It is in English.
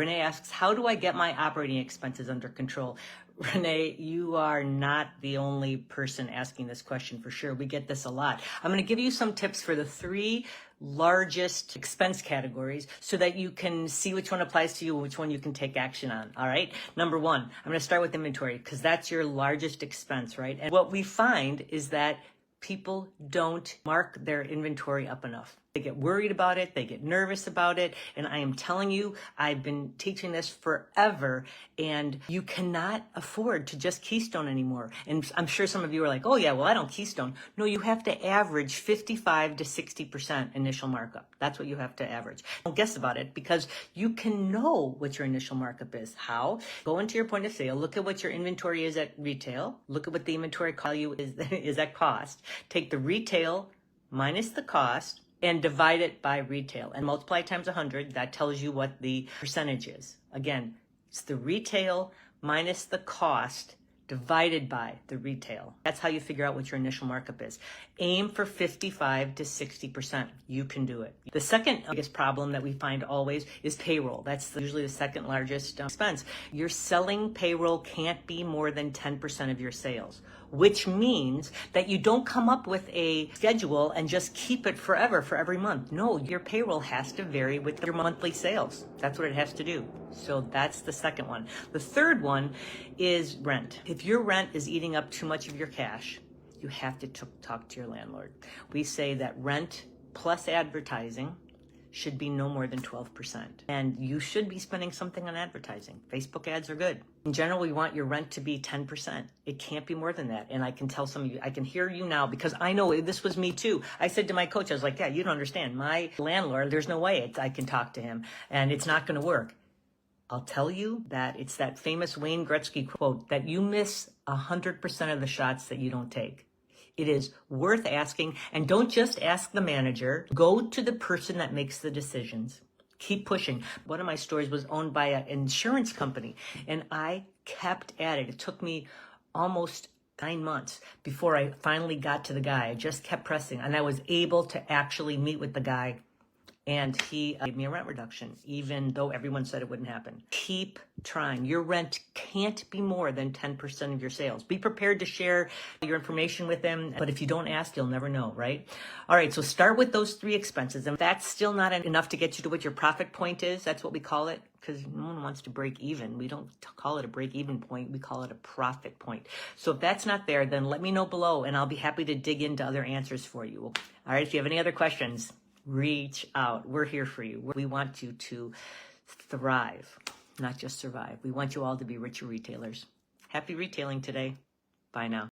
Renee asks, how do I get my operating expenses under control? Renee, you are not the only person asking this question for sure. We get this a lot. I'm going to give you some tips for the 3 largest expense categories so that you can see which one applies to you and which one you can take action on. All right. Number 1, I'm going to start with inventory because that's your largest expense, right? And what we find is that people don't mark their inventory up enough. They get worried about it. They get nervous about it. And I am telling you, I've been teaching this forever, and you cannot afford to just keystone anymore. And I'm sure some of you are like, oh yeah, well, I don't keystone. No, you have to average 55 to 60% initial markup. That's what you have to average. Don't guess about it because you can know what your initial markup is. How? Go into your point of sale, look at what your inventory is at retail, look at what the inventory value is at cost. Take the retail minus the cost and divide it by retail and multiply times 100. That tells you what the percentage is. Again, it's the retail minus the cost divided by the retail. That's how you figure out what your initial markup is. Aim for 55 to 60%. You can do it. The second biggest problem that we find always is payroll. That's usually the second largest expense. Your selling payroll can't be more than 10% of your sales, which means that you don't come up with a schedule and just keep it forever for every month. No, your payroll has to vary with your monthly sales. That's what it has to do. So that's the second one. The third one is rent. If your rent is eating up too much of your cash, you have to talk to your landlord. We say that rent plus advertising should be no more than 12%. And you should be spending something on advertising. Facebook ads are good. In general, we want your rent to be 10%. It can't be more than that. And I can tell some of you, I can hear you now because I know this was me too. I said to my coach, I was like, yeah, you don't understand. My landlord, there's no way I can talk to him and it's not going to work. I'll tell you that it's that famous Wayne Gretzky quote that you miss 100% of the shots that you don't take. It is worth asking, and don't just ask the manager. Go to the person that makes the decisions. Keep pushing. One of my stores was owned by an insurance company, and I kept at it. It took me almost 9 months before I finally got to the guy. I just kept pressing, and I was able to actually meet with the guy, and he gave me a rent reduction, even though everyone said it wouldn't happen. Keep trying. Your rent can't be more than 10% of your sales. Be prepared to share your information with them, but if you don't ask, you'll never know, right? All right, so start with those 3 expenses, and that's still not enough to get you to what your profit point is. That's what we call it, because no one wants to break even. We don't call it a break-even point. We call it a profit point. So if that's not there, then let me know below, and I'll be happy to dig into other answers for you. All right, if you have any other questions, reach out. We're here for you. We want you to thrive, not just survive. We want you all to be richer retailers. Happy retailing today. Bye now.